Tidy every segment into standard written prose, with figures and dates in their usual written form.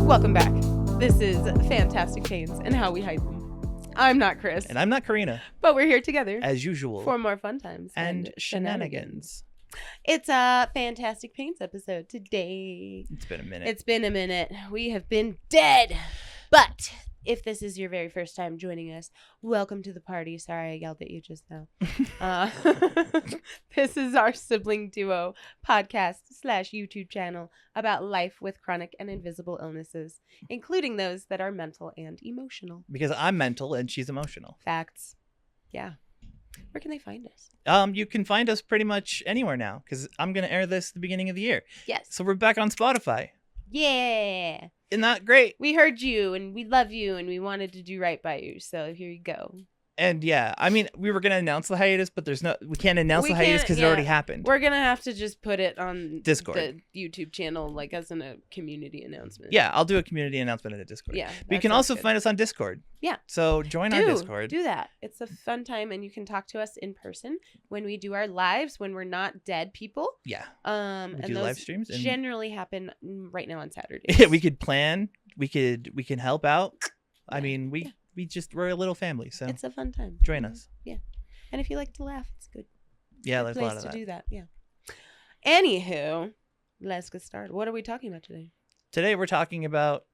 Welcome back. This is Fantastic Pains and How We Hide Them. I'm not Chris. And I'm not Karina. But we're here together. As usual. For more fun times. And shenanigans. It's a Fantastic Pains episode today. It's been a minute. It's been a minute. We have been dead. But if this is your very first time joining us, welcome to the party. Sorry, I yelled at you just now. This is our sibling duo podcast / YouTube channel about life with chronic and invisible illnesses, including those that are mental and emotional. Because I'm mental and she's emotional. Facts. Yeah. Where can they find us? You can find us pretty much anywhere now because I'm going to air this at the beginning of the year. Yes. So we're back on Spotify. Yeah. Isn't that great? We heard you and we love you and we wanted to do right by you. So here you go. And yeah, I mean, we were going to announce the hiatus, but we can't announce the hiatus because it already happened. We're going to have to just put it on Discord. The YouTube channel, like as in a community announcement. Yeah, I'll do a community announcement in the Discord. Yeah. But you can also find us on Discord. Yeah. So join our Discord. Do that. It's a fun time and you can talk to us in person when we do our lives, when we're not dead people. Yeah. We and do those live streams. And generally happen right now on Saturdays. Yeah, we could plan. We can help out. I mean, we're a little family, so it's a fun time. Join us. Yeah. And if you like to laugh, it's good. Yeah, there's a lot place of to that. do that. Yeah. Anywho, let's get started. What are we talking about today? Today we're talking about,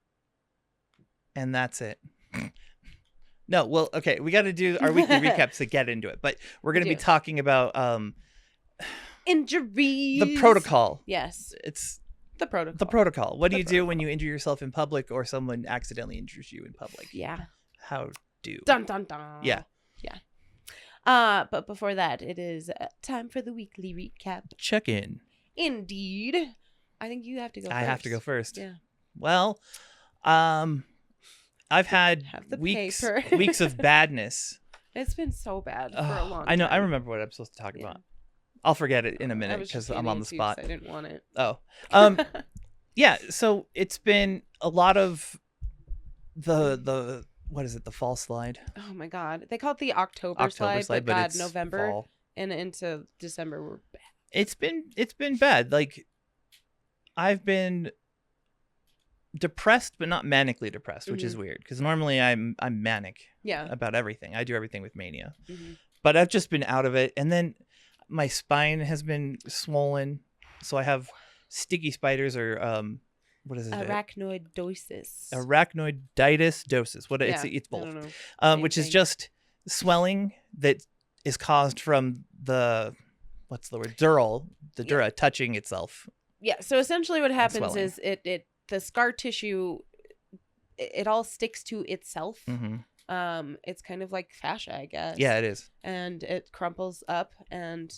and that's it. No, well, okay, we got to do our weekly recaps to get into it, but we're going to be talking about injuries. The protocol. Yes. It's the protocol. The protocol. What do you do when you injure yourself in public or someone accidentally injures you in public? Yeah. How do? Dun dun dun. Yeah. Yeah. But before that, it is time for the weekly recap. Check in. Indeed. I think you have to go first. I have to go first. Yeah. Well, I've had weeks of badness. It's been so bad for a long time. I know. I remember what I'm supposed to talk about. I'll forget it in a minute because I'm on the spot. I didn't want it. Oh. Yeah, so it's been a lot of the what is it? The fall slide. Oh my god. They call it the October slide, but God, it's November fall. And into December were bad. It's been bad. Like I've been depressed but not manically depressed, which is weird because normally I'm manic about everything. I do everything with mania. But I've just been out of it, and then my spine has been swollen, so I have sticky spiders or what is it? Arachnoidosis. Arachnoiditis. It's both. Which is just swelling that is caused from the dura touching itself. Yeah. So essentially, what happens is the scar tissue, it all sticks to itself. It's kind of like fascia, I guess. Yeah, it is. And it crumples up and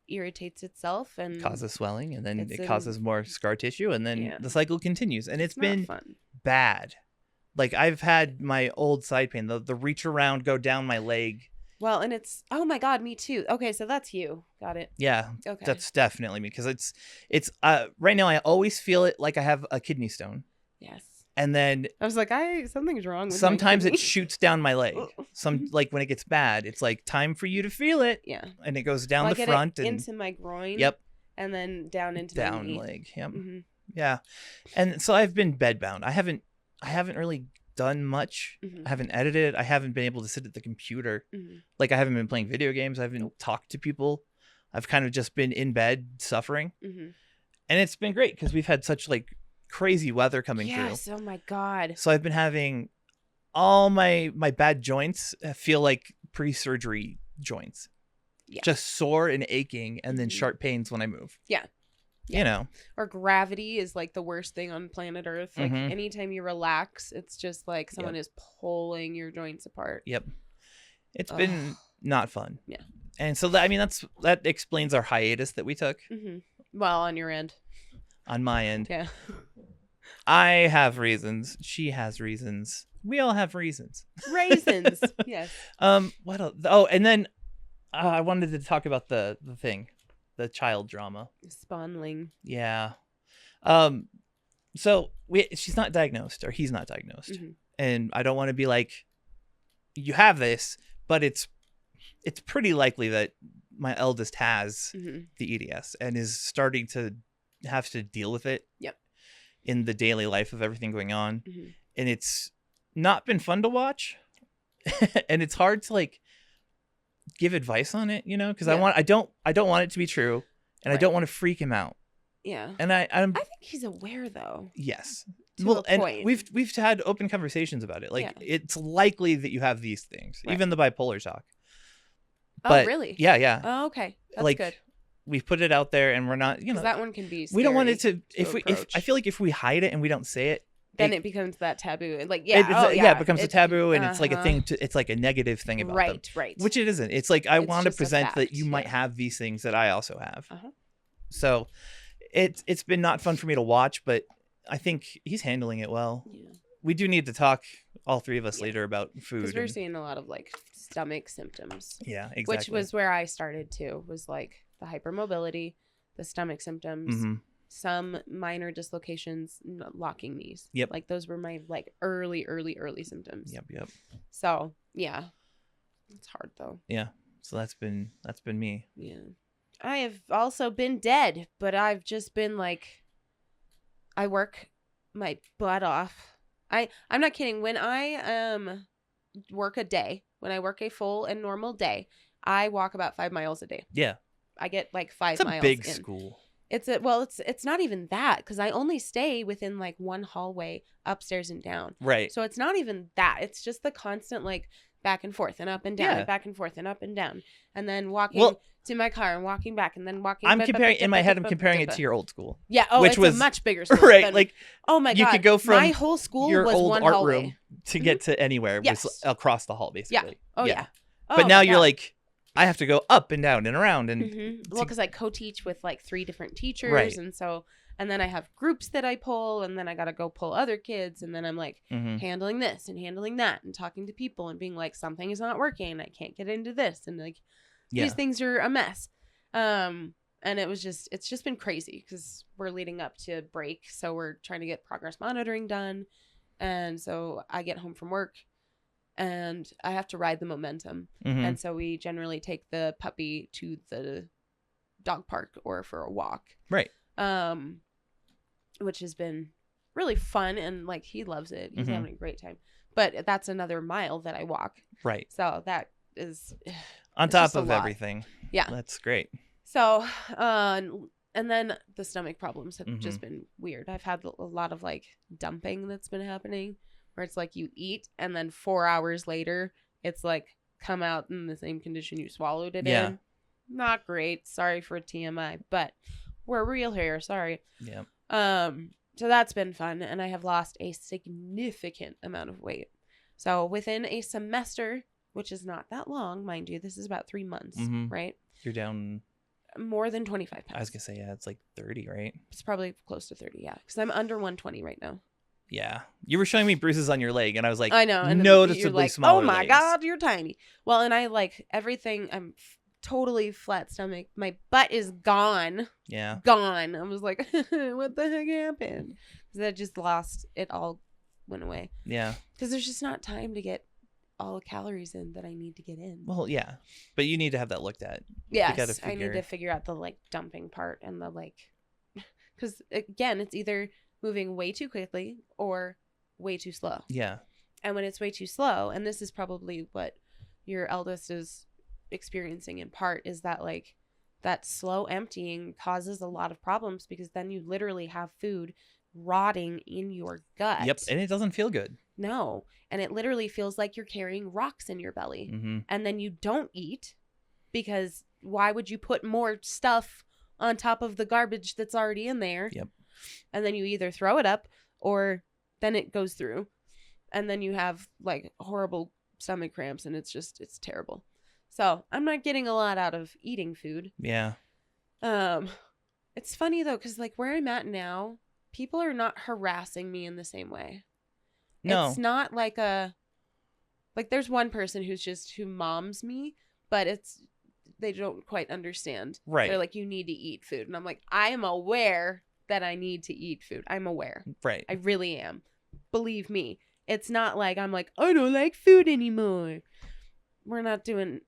irritates itself and causes swelling, and then it causes more scar tissue, and then the cycle continues, and it's been fun. Bad. Like I've had my old side pain, the reach around go down my leg. Well, and it's oh my god, me too. Okay, so that's you. Got it. Yeah. Okay. That's definitely me because it's right now I always feel it like I have a kidney stone. Yes. And then I was like, something's wrong with sometimes it shoots down my leg. Like when it gets bad, it's like time for you to feel it. Yeah. And it goes down the front and into my groin. Yep. And then down into my knee. Leg. Yep. Yeah. And so I've been bedbound. I haven't really done much. I haven't edited. I haven't been able to sit at the computer. Like I haven't been playing video games. I haven't talked to people. I've kind of just been in bed suffering. And it's been great because we've had such like crazy weather coming through. Yes, oh my god. So I've been having all my bad joints feel like pre-surgery joints. Yeah. Just sore and aching and then sharp pains when I move. Yeah. You know. Or gravity is like the worst thing on planet Earth. Like anytime you relax, it's just like someone is pulling your joints apart. Yep. It's been not fun. Yeah. And so that explains our hiatus that we took. Well, on your end. On my end. Yeah. I have reasons. She has reasons. We all have reasons. Raisins. Yes. What else? Oh, and then I wanted to talk about the thing, the child drama. Spawnling. Yeah. So she's not diagnosed, or he's not diagnosed, and I don't want to be like, you have this, but it's pretty likely that my eldest has the EDS and is starting to have to deal with it. Yep. in the daily life of everything going on. And it's not been fun to watch. And it's hard to like give advice on it, because I don't want it to be true, and I don't want to freak him out. Yeah. And I think he's aware though. Yes. To a and point. we've had open conversations about it. Like it's likely that you have these things, even the bipolar talk. But, oh, really? Yeah. Oh, okay. That's like, good. We've put it out there, and we're not, that one can be. We don't want it to. If I feel like if we hide it and we don't say it, then it becomes that taboo. Like, it becomes a taboo, and it's like a thing. It's like a negative thing about them. Right. Which it isn't. It's like I want to present that you might have these things that I also have. So, it's been not fun for me to watch, but I think he's handling it well. Yeah. We do need to talk, all three of us, later about food. Because we're seeing a lot of like stomach symptoms. Yeah, exactly. Which was where I started too. Was like the hypermobility, the stomach symptoms, some minor dislocations, locking knees. Yep. Like those were my like early symptoms. Yep. So yeah, it's hard though. Yeah. So that's been me. Yeah. I have also been dead, but I've just been like, I work my butt off. I'm not kidding. When I work a day, when I work a full and normal day, I walk about 5 miles a day. Yeah. I get like 5 miles. It's a big school. It's not even that, because I only stay within like one hallway upstairs and down. Right. So it's not even that. It's just the constant like back and forth and up and down and back and forth and up and down, and then walking to my car and walking back and then walking. I'm comparing in my head. I'm comparing it to your old school. Yeah. Oh, which was a much bigger school. Right. Like, oh my God, you could go from my whole school your was old one art hallway. room to get to anywhere. Yes. Was across the hall, basically. Yeah. Oh yeah. But now you're like, I have to go up and down and around and. Well, because I co-teach with like 3 different teachers, right. And then I have groups that I pull, and then I got to go pull other kids, and then I'm like handling this and handling that and talking to people and being like, something is not working. I can't get into this. And like, these things are a mess. And it's just been crazy because we're leading up to break. So we're trying to get progress monitoring done. And so I get home from work and I have to ride the momentum. And so we generally take the puppy to the dog park or for a walk. Right. Which has been really fun, and like he loves it. He's having a great time. But that's another mile that I walk. Right. So that is on top of everything. Yeah. That's great. So, and then the stomach problems have just been weird. I've had a lot of like dumping that's been happening, where it's like you eat and then 4 hours later it's like come out in the same condition you swallowed it in. Not great. Sorry for TMI, but we're real here. Sorry. Yeah. So that's been fun, and I have lost a significant amount of weight. So within a semester, which is not that long, mind you, this is about 3 months, right? You're down more than 25 pounds. I was gonna say, it's like 30, right? It's probably close to 30, because I'm under 120 right now. Yeah, you were showing me bruises on your leg, and I was like, I know, and noticeably like, smaller. Oh my legs. God, you're tiny. Well, and I like everything. I'm totally flat stomach. My butt is gone. Yeah, gone. I was like, what the heck happened? Because I just lost it. All went away. Yeah, because there's just not time to get all the calories in that I need to get in. Well, yeah, but you need to have that looked at. Yes, I need to figure out the like dumping part and the like, because again, it's either moving way too quickly or way too slow. Yeah. And when it's way too slow, and this is probably what your eldest is experiencing in part, is that like that slow emptying causes a lot of problems, because then you literally have food rotting in your gut. Yep. And it doesn't feel good. No. And it literally feels like you're carrying rocks in your belly. And then you don't eat, because why would you put more stuff on top of the garbage that's already in there? Yep. And then you either throw it up, or then it goes through, and then you have like horrible stomach cramps, and it's terrible. So I'm not getting a lot out of eating food. Yeah. It's funny though, because like where I'm at now, people are not harassing me in the same way. No. It's not like there's one person who moms me, but they don't quite understand. Right. They're like, you need to eat food. And I'm like, I am aware that I need to eat food. I'm aware. Right. I really am. Believe me. It's not like I'm like, I don't like food anymore. We're not doing,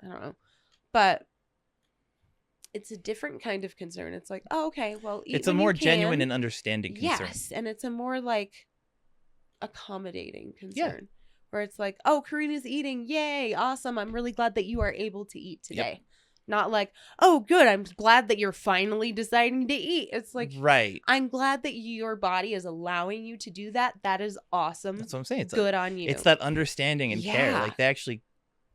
I don't know. But it's a different kind of concern. It's like, oh, okay, well, eat It's a when more you can. genuine and understanding concern. Well, eat It's a when more you genuine can. and understanding concern. Yes, and it's a more like accommodating Yeah. concern where it's like, oh, Karina's eating, yay, awesome, I'm really glad that you are able to eat today. Yep. Not like, oh, good, I'm glad that you're finally deciding to eat. It's like, Right. I'm glad that your body is allowing you to do that. That is awesome. That's what I'm saying. It's good on you. It's that understanding and care. Yeah. Like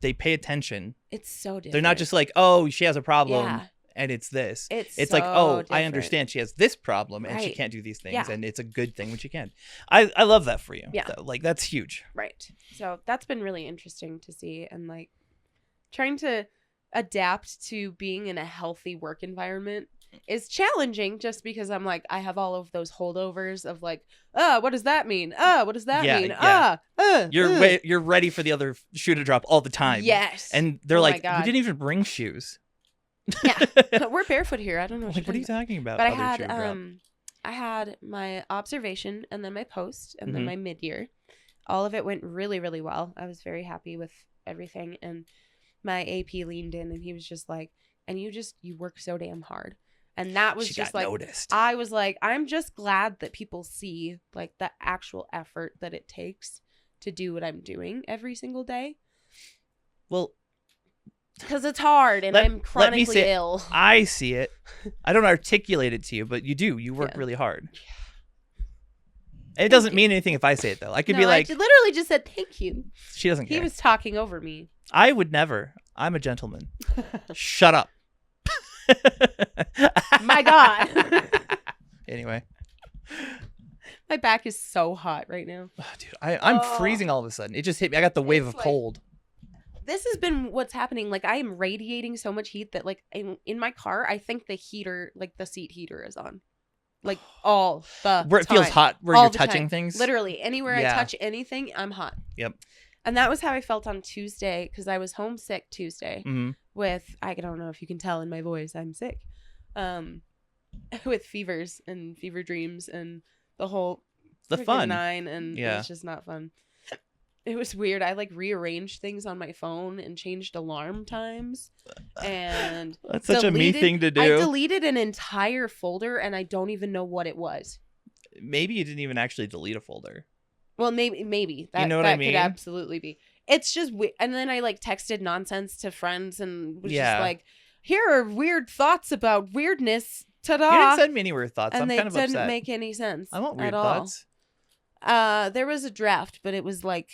they pay attention. It's so different. They're not just like, oh, she has a problem. Yeah. And it's this. It's so like, oh, different. I understand she has this problem and she Right. can't do these things, Yeah. and it's a good thing when she can. I love that for you. Yeah. So, like, that's huge. Right. So that's been really interesting to see, and like trying to adapt to being in a healthy work environment is challenging just because I'm like, I have all of those holdovers of like, what does that mean? What does that mean? Yeah. You're ready for the other shoe to drop all the time. Yes. And they're Oh my like, God. we didn't even bring shoes. Yeah. We're barefoot here. I don't know Like, what are you talking about? But other I had my observation and then my post and then Mhm. my mid-year. All of it went really, really well. I was very happy with everything. And my AP leaned in and he was just like, and you work so damn hard. And that was She just got like, noticed. I was like, I'm just glad that people see like the actual effort that it takes to do what I'm doing every single day. Well, because it's hard and I'm chronically ill. I see it. I don't articulate it to you, but you do. You work really hard. And it doesn't mean anything if I say it, though. I could be like... I literally just said thank you. She doesn't care. He was talking over me. I would never. I'm a gentleman. Shut up. My God. Anyway. My back is so hot right now. Oh, dude, I'm freezing all of a sudden. It just hit me. I got the wave of cold. This has been what's happening. Like, I am radiating so much heat that, like, in my car, I think the heater, like, the seat heater is on. Like, all the Where it time. feels hot, where all you're the touching time. things. Literally, anywhere Yeah. I touch anything, I'm hot. Yep. And that was how I felt on Tuesday, because I was homesick Tuesday with, I don't know if you can tell in my voice, I'm sick. With fevers and fever dreams and the whole fun 9, and it was just not fun. It was weird. I like rearranged things on my phone and changed alarm times. And that's such a me thing to do. I deleted an entire folder and I don't even know what it was. Maybe you didn't even actually delete a folder. Well, maybe. That, you know what I mean? Could absolutely be. It's just weird. And then I like texted nonsense to friends and was just like, here are weird thoughts about weirdness. Ta-da. You didn't send me any weird thoughts. And I'm kind of upset. they didn't make any sense. I want weird at thoughts. There was a draft, but it was like,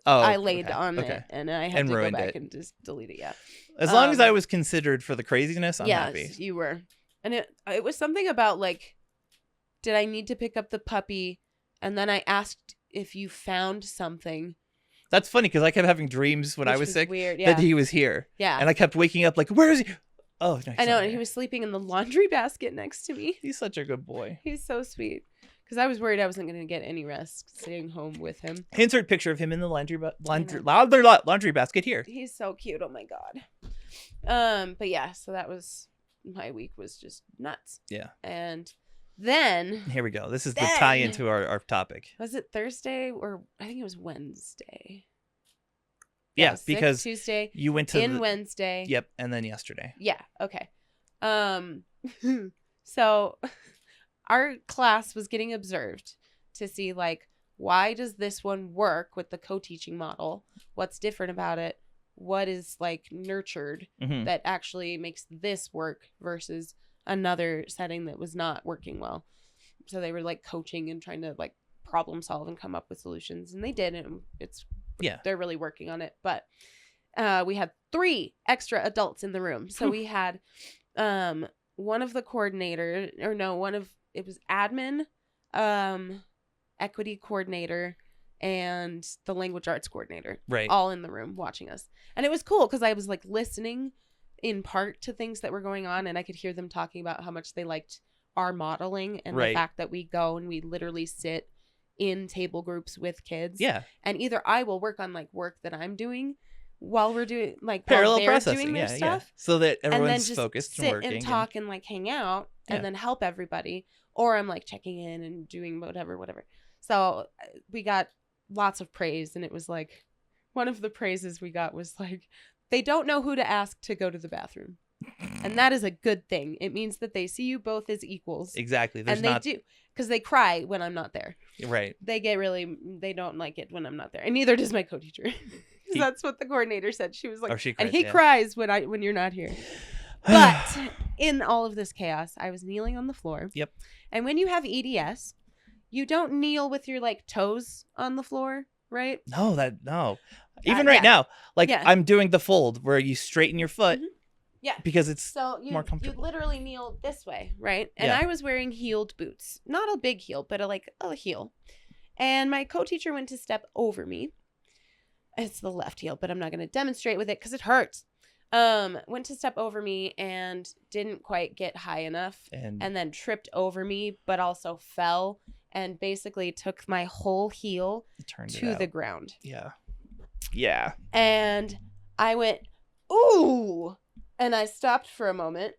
oh, I laid on it and I had to go back and just delete it. Yeah. As long as I was considered for the craziness, I'm happy. Yes, you were. And it was something about like, did I need to pick up the puppy? And then I asked if you found something. That's funny because I kept having dreams when I was sick that he was here. Yeah. And I kept waking up like, where is he? Oh, no, I know. And he was sleeping in the laundry basket next to me. He's such a good boy. He's so sweet. Because I was worried I wasn't going to get any rest staying home with him. Insert picture of him in the laundry basket here. He's so cute. Oh my God. But yeah, so that was, my week was just nuts. Yeah. And then. Here we go. This is the tie into our topic. Was it Thursday or I think it was Wednesday? Yeah, because Tuesday. You went to Wednesday. Yep, and then yesterday. Yeah. Okay. So our class was getting observed to see like, why does this one work with the co-teaching model? What's different about it? What is like nurtured that actually makes this work versus another setting that was not working well? So they were like coaching and trying to like problem solve and come up with solutions, and they did, and they're really working on it. But we had 3 extra adults in the room. So we had one of the coordinator, or no, it was admin, equity coordinator, and the language arts coordinator, right, all in the room watching us. And it was cool because I was like listening in part to things that were going on, and I could hear them talking about how much they liked our modeling and the fact that we go and we literally sit in table groups with kids. Yeah. And either I will work on like work that I'm doing while we're doing like parallel while they're processing, doing their stuff. Yeah. So that everyone's and then just focused sit and working and talk and like hang out and then help everybody. Or I'm like checking in and doing whatever. So we got lots of praise, and it was like one of the praises we got was like, they don't know who to ask to go to the bathroom. And that is a good thing. It means that they see you both as equals. Exactly. And they do. Because they cry when I'm not there. Right. They don't like it when I'm not there. And neither does my co-teacher. That's what the coordinator said. She was like, and he cries when you're not here. But in all of this chaos, I was kneeling on the floor. Yep. And when you have EDS, you don't kneel with your like toes on the floor, right? No. Even right now, like I'm doing the fold where you straighten your foot. Mm-hmm. Yeah. Because it's more you comfortable. You literally kneel this way, right? And I was wearing heeled boots. Not a big heel, but a heel. And my co-teacher went to step over me. It's the left heel, but I'm not going to demonstrate with it because it hurts. Went to step over me and didn't quite get high enough. And then tripped over me, but also fell. And basically took my whole heel to the ground. Yeah. Yeah. And I went, ooh. And I stopped for a moment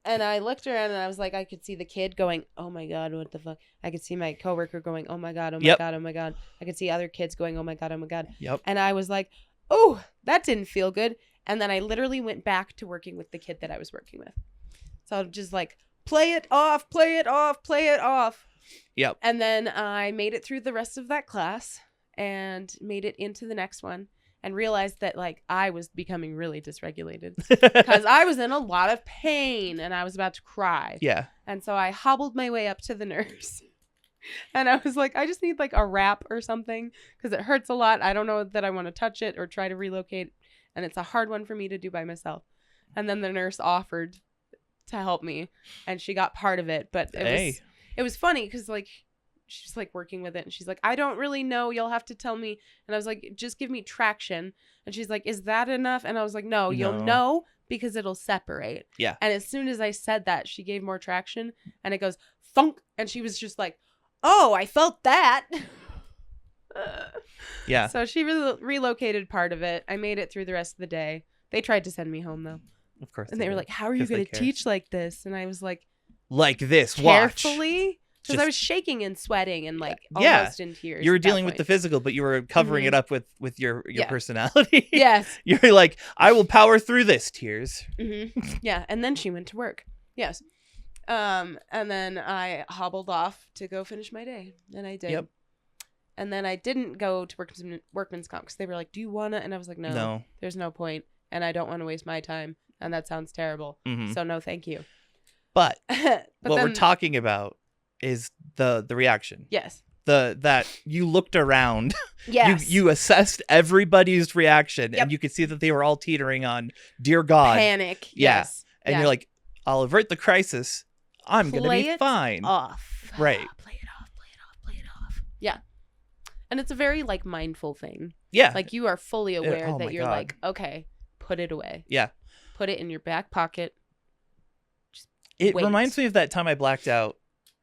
and I looked around and I was like, I could see the kid going, oh my God, what the fuck? I could see my coworker going, oh my God, oh my God, oh my God. I could see other kids going, oh my God, oh my God. Yep. And I was like, oh, that didn't feel good. And then I literally went back to working with the kid that I was working with. So I'm just like, play it off, play it off, play it off. Yep. And then I made it through the rest of that class and made it into the next one. And realized that, like, I was becoming really dysregulated because I was in a lot of pain and I was about to cry. Yeah. And so I hobbled my way up to the nurse. And I was like, I just need, like, a wrap or something because it hurts a lot. I don't know that I want to touch it or try to relocate. And it's a hard one for me to do by myself. And then the nurse offered to help me. And she got part of it. But it was funny because, like, she's like working with it and she's like, I don't really know. You'll have to tell me. And I was like, just give me traction. And she's like, is that enough? And I was like, no, you'll know because it'll separate. Yeah. And as soon as I said that, she gave more traction and it goes thunk. And she was just like, oh, I felt that. Yeah. So she relocated part of it. I made it through the rest of the day. They tried to send me home though. Of course. And they were like, how are you going to teach like this? And I was like this, carefully. Watch. Because I was shaking and sweating and like almost in tears. You were dealing with the physical, but you were covering it up with your personality. Yes. You're like, I will power through this, tears. Mm-hmm. Yeah. And then she went to work. Yes. And then I hobbled off to go finish my day. And I did. Yep. And then I didn't go to workman's comp because they were like, do you want to? And I was like, no, there's no point. And I don't want to waste my time. And that sounds terrible. Mm-hmm. So no, thank you. But what we're talking about is the reaction. Yes. That you looked around. Yes. You assessed everybody's reaction and you could see that they were all teetering on, dear God. Panic. Yeah. Yes. And you're like, I'll avert the crisis. I'm going to be fine. Off. Right. Play it off. Yeah. And it's a very like mindful thing. Yeah. Like you are fully aware that you're like, okay, put it away. Yeah. Put it in your back pocket. It reminds me of that time I blacked out.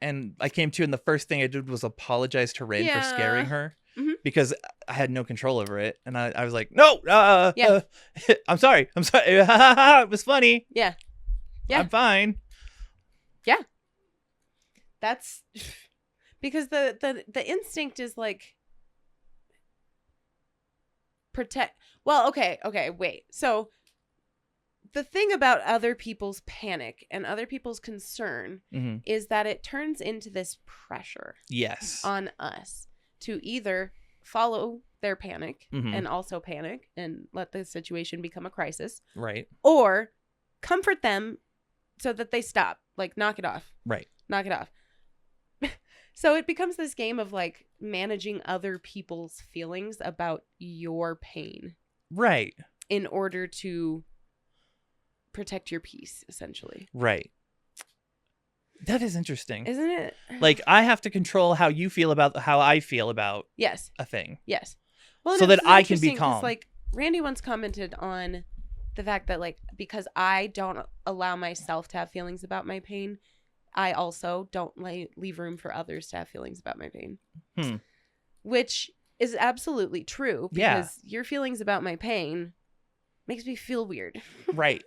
And I came to, and the first thing I did was apologize to Rin for scaring her because I had no control over it. And I was like, no, I'm sorry. It was funny. Yeah. I'm fine. Yeah. That's because the instinct is like protect. Well, okay, wait. So the thing about other people's panic and other people's concern is that it turns into this pressure on us to either follow their panic and also panic and let the situation become a crisis. Right. Or comfort them so that they stop. Like, knock it off. Right. Knock it off. So it becomes this game of like managing other people's feelings about your pain. Right. In order to protect your peace, essentially. Right. That is interesting. Isn't it? Like, I have to control how you feel about how I feel about a thing. Yes. Well, so that I can be calm. Like, Randy once commented on the fact that, like, because I don't allow myself to have feelings about my pain, I also don't leave room for others to have feelings about my pain. Which is absolutely true. Because your feelings about my pain makes me feel weird. Right.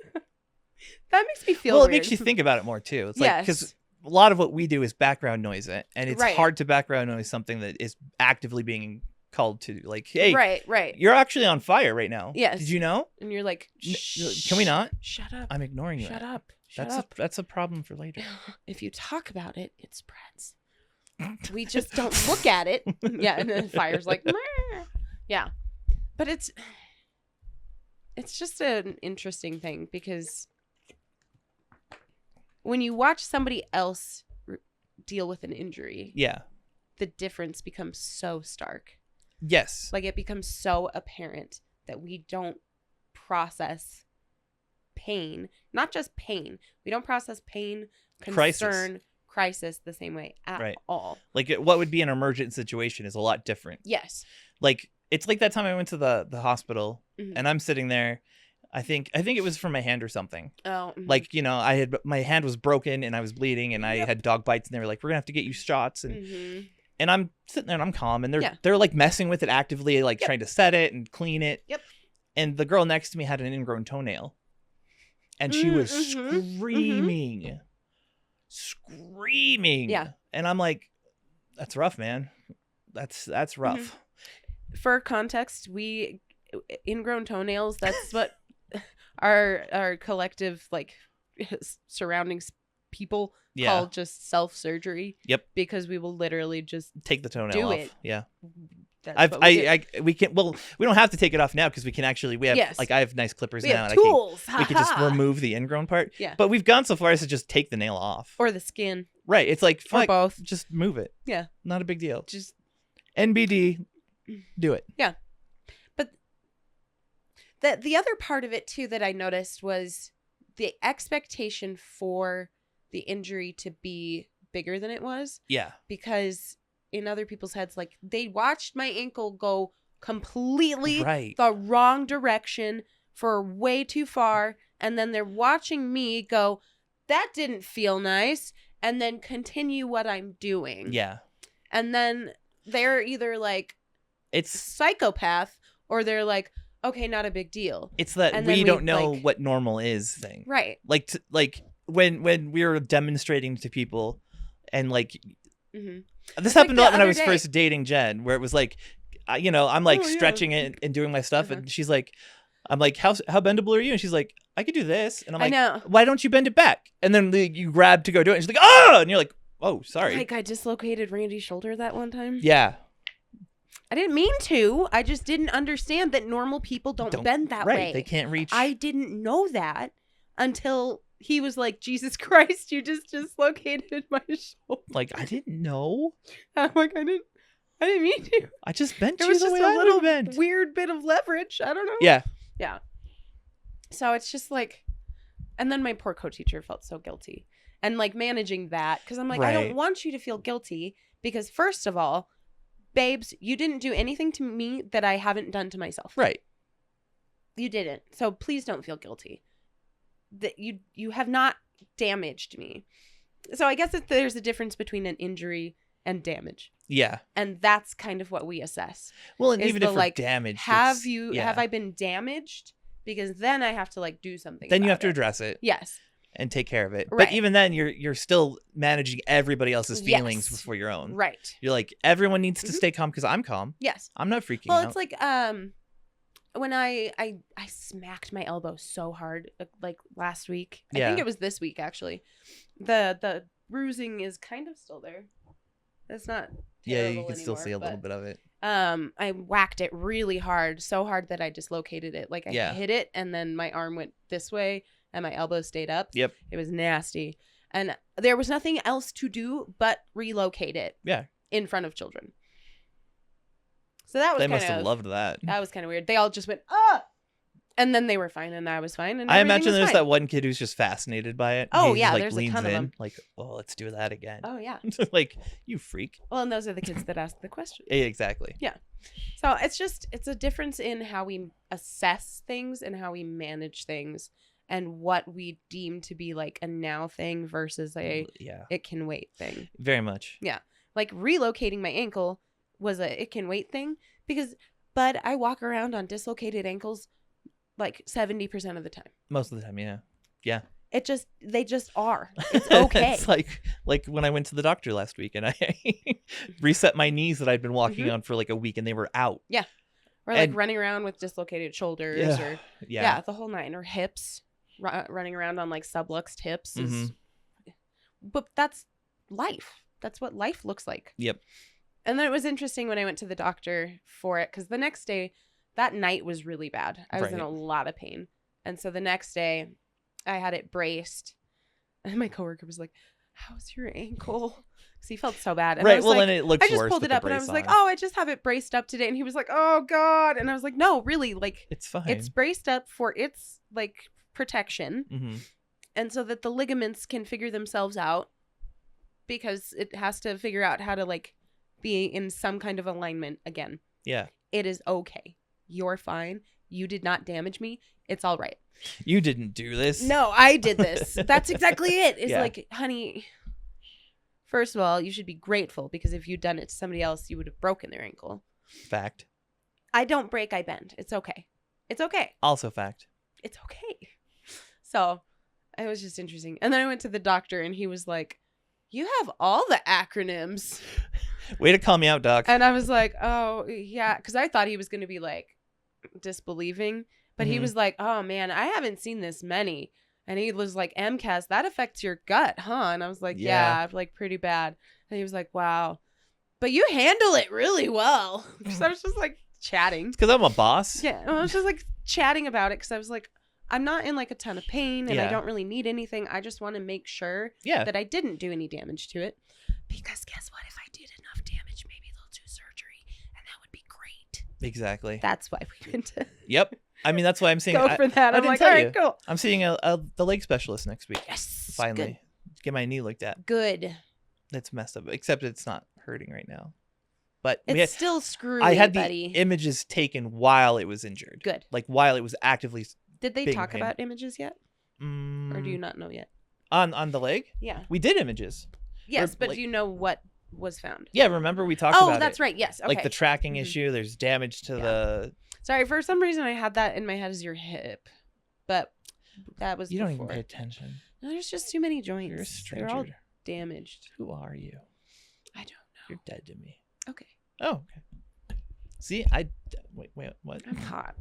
That makes me feel weird. Well, it makes you think about it more, too. It's like, because a lot of what we do is background noise, and it's hard to background noise something that is actively being called to like, hey, right. You're actually on fire right now. Yes. Did you know? And you're like, shh, can we not? Shut up. I'm ignoring you. Shut up. That's a problem for later. If you talk about it, it spreads. We just don't look at it. Yeah, and then fire's like, meh. Yeah. But it's just an interesting thing because when you watch somebody else deal with an injury, yeah, the difference becomes so stark. Yes. Like it becomes so apparent that we don't process pain, not just pain. We don't process pain, concern, crisis the same way at all. Like what would be an emergent situation is a lot different. Yes. Like it's like that time I went to the hospital and I'm sitting there. I think it was from my hand or something. Oh. Like, my hand was broken and I was bleeding and I had dog bites and they were like, we're gonna have to get you shots and I'm sitting there and I'm calm and they're like messing with it actively, like trying to set it and clean it. Yep. And the girl next to me had an ingrown toenail. And she was screaming. Yeah. And I'm like, that's rough, man. That's rough. For context, ingrown toenails, that's what our collective like surroundings people call just self-surgery. Yep. Because we will literally just take the toenail off. It. Yeah. We don't have to take it off now because we have like I have nice clippers now. And tools. We can just remove the ingrown part. Yeah. But we've gone so far as to just take the nail off. Or the skin. Right. It's like or both. Just move it. Yeah. Not a big deal. Just NBD. Do it. Yeah. But the other part of it too that I noticed was the expectation for the injury to be bigger than it was. Yeah. Because in other people's heads, like they watched my ankle go completely right. the wrong direction for way too far. And then they're watching me go, that didn't feel nice. And then continue what I'm doing. Yeah. And then they're either like, it's psychopath or they're like, okay, not a big deal. It's that we don't know what normal is thing. Right. Like when we were demonstrating to people and like, this happened like when I was first dating Jen, where it was like, I'm like stretching it and doing my stuff. And she's like, I'm like, how bendable are you? And she's like, I could do this. And I'm like, I know. Why don't you bend it back? And then you grab to go do it. And she's like, oh, and you're like, oh, sorry. Like I dislocated Randy's shoulder that one time. Yeah. I didn't mean to. I just didn't understand that normal people don't bend that way. Right. They can't reach. I didn't know that until he was like, Jesus Christ, you just dislocated my shoulder. Like, I didn't know. I'm like, I didn't mean to. I just bent you the way I would have bent. Weird bit of leverage. I don't know. Yeah. Yeah. So it's just like, and then my poor co-teacher felt so guilty. And like managing that, because I'm like, I don't want you to feel guilty because first of all, babes, you didn't do anything to me that I haven't done to myself. Right. You didn't. So please don't feel guilty. That you have not damaged me. So I guess that there's a difference between an injury and damage. Yeah. And that's kind of what we assess. Well, and even if like damage, have I been damaged? Because then I have to like do something. Then you have to address it. Yes. And take care of it. Right. But even then you're still managing everybody else's feelings before your own. Right. You're like, everyone needs to stay calm because I'm calm. Yes. I'm not freaking out. Well, it's like when I smacked my elbow so hard like last week. I think it was this week actually. The bruising is kind of still there. It's not terrible you can still see a little bit of it. I whacked it really hard, so hard that I dislocated it. Like I hit it and then my arm went this way and my elbow stayed up. Yep. It was nasty. And there was nothing else to do but relocate it. Yeah. In front of children. So that was they must have loved that. That was kind of weird. They all just went, ah! And then they were fine and I was fine. And I imagine there's that one kid who's just fascinated by it. Oh, he yeah. Just, like, there's leans a ton of in, them. like, oh, let's do that again. Oh, yeah. Like, you freak. Well, and those are the kids that ask the question. Exactly. Yeah. So it's a difference in how we assess things and how we manage things and what we deem to be like a now thing versus a it can wait thing. Very much. Yeah. Like relocating my ankle was a it can wait thing because, but I walk around on dislocated ankles like 70% of the time. Most of the time, yeah. Yeah. they just are. It's okay. It's like when I went to the doctor last week and I reset my knees that I'd been walking on for like a week and they were out. Yeah. Or like running around with dislocated shoulders or the whole nine, or hips, running around on like subluxed hips is, but that's life. That's what life looks like. Yep. And then it was interesting when I went to the doctor for it, because the next day, that night was really bad. I was in a lot of pain. And so the next day I had it braced, and my coworker was like, how's your ankle? Because he felt so bad. And I was well, like, and it looks I just worse pulled with it up the and I was brace like, on. oh, I just have it braced up today. And he was like, oh God. And I was like, no, really, like, it's fine. It's braced up for its like protection. Mm-hmm. And so that the ligaments can figure themselves out, because it has to figure out how to like be in some kind of alignment again. Yeah. It is okay. You're fine. You did not damage me. It's all right. You didn't do this. No, I did this. That's exactly it. It's like, honey, first of all, you should be grateful, because if you'd done it to somebody else, you would have broken their ankle. Fact. I don't break, I bend. It's okay. It's okay. Also fact. It's okay. So it was just interesting. And then I went to the doctor and he was like, you have all the acronyms. Way to call me out, doc. And I was like, oh, yeah. Because I thought he was going to be like disbelieving. But he was like, oh, man, I haven't seen this many. And he was like, MCAS, that affects your gut, huh? And I was like, yeah, like pretty bad. And he was like, wow. But you handle it really well. So I was just like chatting. Because I'm a boss. Yeah. I was just like chatting about it, because I was like, I'm not in like a ton of pain and I don't really need anything. I just want to make sure that I didn't do any damage to it. Because guess what? If I did enough damage, maybe they'll do surgery and that would be great. Exactly. That's why we went to. Yep. I mean, that's why I'm saying go for that. I'm like, all right, cool. I'm seeing the leg specialist next week. Yes. Finally. Good. Get my knee looked at. Good. It's messed up, except it's not hurting right now. But it's still screwy. I had buddy. the images taken while it was injured. Good. Like while it was actively. Did they talk about images yet? Or do you not know yet? On the leg? Yeah. We did images. Yes, but do you know what was found? Yeah, remember we talked about it. Oh, that's right. Yes. Okay. Like the tracking issue. There's damage to the. Sorry, for some reason I had that in my head as your hip, but that was. You don't even pay attention. No, there's just too many joints. You're a stranger. They're all damaged. Who are you? I don't know. You're dead to me. Okay. Oh, okay. See, wait, what? I'm hot,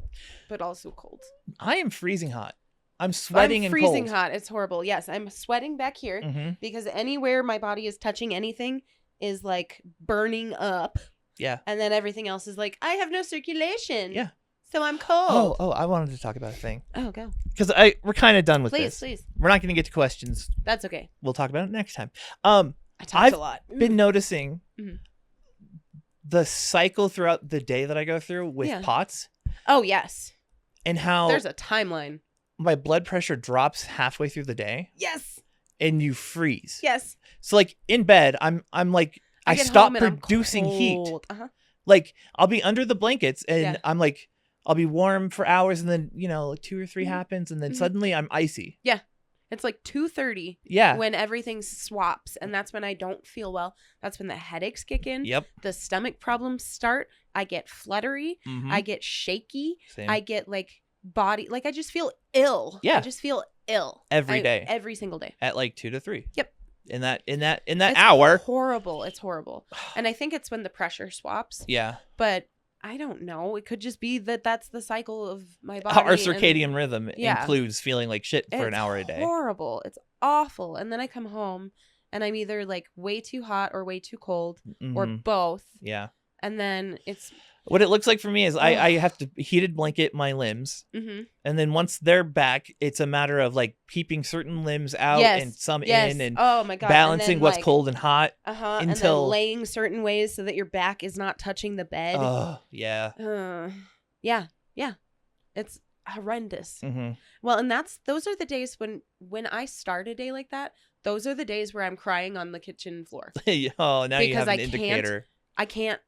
but also cold. I am freezing hot. I'm sweating and cold. I'm freezing hot. It's horrible. Yes, I'm sweating back here because anywhere my body is touching anything is like burning up. Yeah. And then everything else is like, I have no circulation. Yeah. So I'm cold. Oh, I wanted to talk about a thing. Oh, go. Because we're kind of done with this. Please. We're not going to get to questions. That's okay. We'll talk about it next time. I talked a lot. I've been noticing the cycle throughout the day that I go through with POTS. Oh, yes. And how there's a timeline. My blood pressure drops halfway through the day. Yes. And you freeze. Yes. So like in bed, I'm like I stop producing heat. Like I'll be under the blankets and I'm like I'll be warm for hours and then like 2 or 3 happens and then suddenly I'm icy. Yeah. It's like 2:30. Yeah. When everything swaps, and that's when I don't feel well. That's when the headaches kick in. Yep. The stomach problems start. I get fluttery. I get shaky. Same. I get like body, like I just feel ill. Yeah. I just feel ill every day. Every single day. At like 2 to 3. Yep. In that it's It's hour. horrible. It's horrible. And I think it's when the pressure swaps. Yeah. But I don't know. It could just be that's the cycle of my body. Our circadian rhythm includes feeling like shit for an hour a day. It's horrible. It's awful. And then I come home and I'm either like way too hot or way too cold or both. Yeah. And then it's... What it looks like for me is I have to heated blanket my limbs. And then once they're back, it's a matter of like keeping certain limbs out and some in and oh my God. balancing then, what's like, cold and hot until... And then laying certain ways so that your back is not touching the bed. Oh, yeah. Yeah. It's horrendous. Well, and those are the days when I start a day like that, those are the days where I'm crying on the kitchen floor. Oh, now you have an indicator. I can't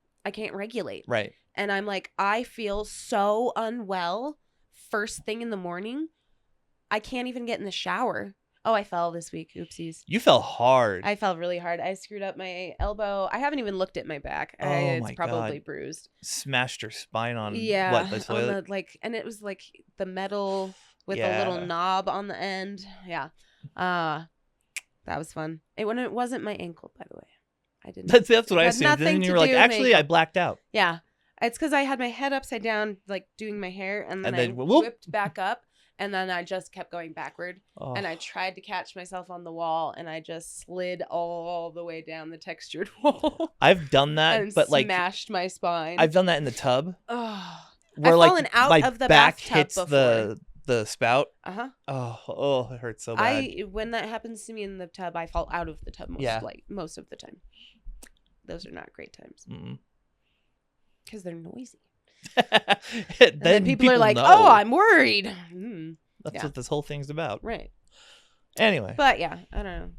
regulate. Right. And I'm like, I feel so unwell first thing in the morning. I can't even get in the shower. Oh, I fell this week. Oopsies. You fell hard. I fell really hard. I screwed up my elbow. I haven't even looked at my back. It's probably bruised. Smashed your spine on the toilet? and it was like the metal with a little knob on the end. Yeah. That was fun. It wasn't my ankle, by the way. I didn't. That's what I assumed. Then you were like, actually, I blacked out. Yeah. It's because I had my head upside down, like doing my hair, and then I whipped back up, and then I just kept going backward. Oh. And I tried to catch myself on the wall, and I just slid all the way down the textured wall. I've done that, and but like smashed my spine. I've done that in the tub. Oh. Where I've fallen out of the back bathtub hits before. the spout. Uh-huh. Oh, it hurts so bad. When that happens to me in the tub, I fall out of the tub most of the time. Those are not great times. Because they're noisy. then people are like, know. Oh, I'm worried. That's what this whole thing's about. Right. Anyway. But yeah, I don't know.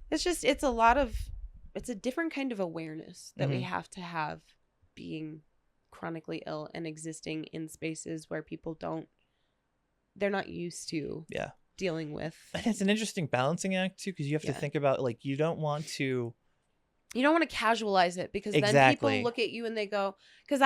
It's a different kind of awareness that we have to have being chronically ill and existing in spaces where people they're not used to dealing with. And it's an interesting balancing act too, because you have to think about, like, you don't want to casualize it, because then people look at you and they go, because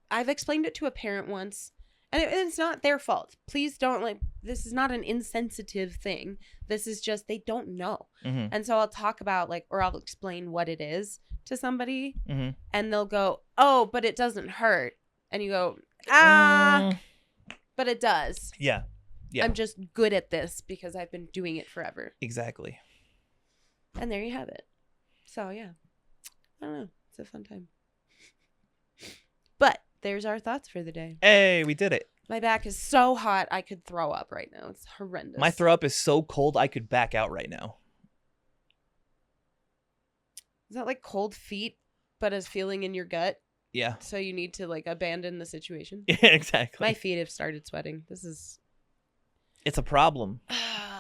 I've explained it to a parent once, and it's not their fault. Please don't, this is not an insensitive thing. This is just, they don't know. And so I'll talk about, or I'll explain what it is to somebody, and they'll go, oh, but it doesn't hurt. And you go, but it does. Yeah. I'm just good at this because I've been doing it forever. Exactly. And there you have it. So, yeah. I don't know. It's a fun time. But there's our thoughts for the day. Hey, we did it. My back is so hot, I could throw up right now. It's horrendous. My throw up is so cold, I could back out right now. Is that like cold feet, but as feeling in your gut? Yeah. So you need to abandon the situation? Yeah, exactly. My feet have started sweating. It's a problem.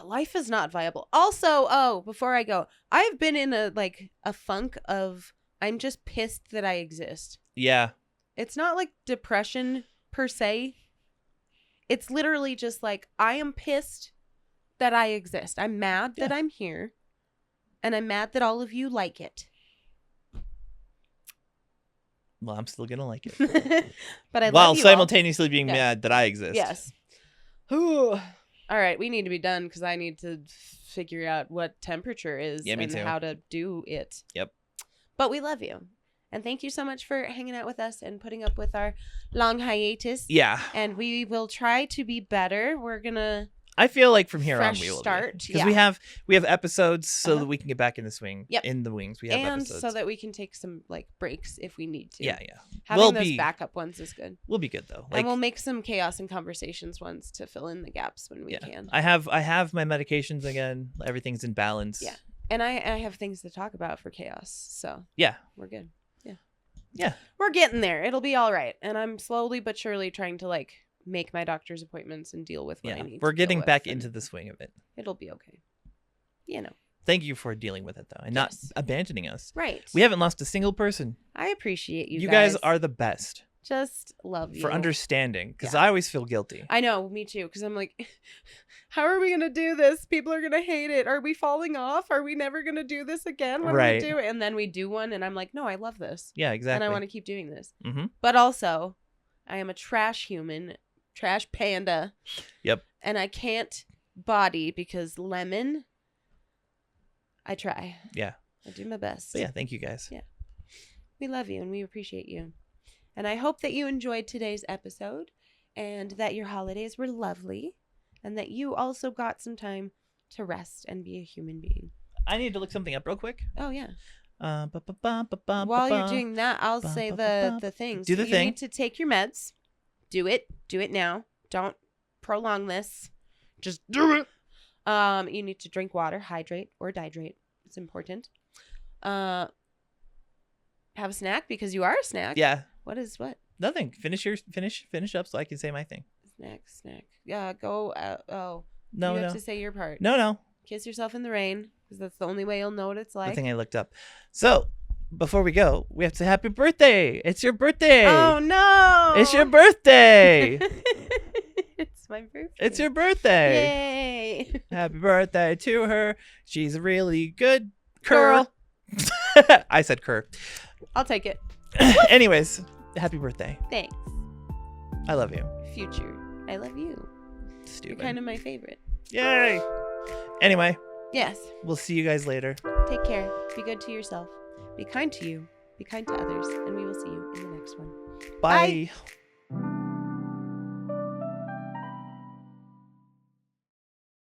Life is not viable. Also, before I go, I've been in a funk of, I'm just pissed that I exist. Yeah. It's not like depression per se. It's literally just I am pissed that I exist. I'm mad that I'm here. And I'm mad that all of you like it. Well, I'm still going to like it. But I love while you simultaneously being mad that I exist. Yes. All right, we need to be done because I need to figure out what temperature is and how to do it. Yep. But we love you. And thank you so much for hanging out with us and putting up with our long hiatus. Yeah. And we will try to be better. We're going to... I feel like from here on we will start because we have episodes so that we can get back in the swing. Yep. In the wings, we have episodes, and so that we can take some breaks if we need to. Yeah. Having those backup ones is good. We'll be good though. And we'll make some chaos and conversations ones to fill in the gaps when we can. I have my medications again. Everything's in balance. Yeah, and I have things to talk about for chaos. So yeah, we're good. Yeah, we're getting there. It'll be all right. And I'm slowly but surely trying to make my doctor's appointments and deal with what I need. We're getting back into the swing of it. It'll be okay. Thank you for dealing with it though and not abandoning us. Right. We haven't lost a single person. I appreciate you. You guys are the best. Just love you for understanding because I always feel guilty. I know, me too. Because I'm like, how are we gonna do this? People are gonna hate it. Are we falling off? Are we never gonna do this again? What do we do? And then we do one, and I'm like, no, I love this. Yeah, exactly. And I want to keep doing this. But also, I am a trash human, trash panda. Yep. And I can't body because lemon. I try. Yeah. I do my best. But yeah, thank you guys. Yeah. We love you and we appreciate you. And I hope that you enjoyed today's episode and that your holidays were lovely and that you also got some time to rest and be a human being. I need to look something up real quick. Oh, yeah. While you're doing that, I'll say the things. Do the thing. You need to take your meds. Do it. Do it now. Don't prolong this. Just do it. You need to drink water, hydrate or dehydrate. It's important. Have a snack because you are a snack. Yeah. What is what? Nothing. Finish up so I can say my thing. Snack. Yeah, go. No, you have to say your part. No. Kiss yourself in the rain because that's the only way you'll know what it's like. The thing I looked up. So before we go, we have to say happy birthday. It's your birthday. Oh no! It's your birthday. It's my birthday. It's your birthday. Yay! Happy birthday to her. She's a really good girl. I said cur. I'll take it. Anyways, happy birthday. Thanks. I love you. Future. I love you. stupid. You're kind of my favorite. Yay! Anyway. Yes. We'll see you guys later. Take care. Be good to yourself. Be kind to you. Be kind to others. And we will see you in the next one. Bye. Bye.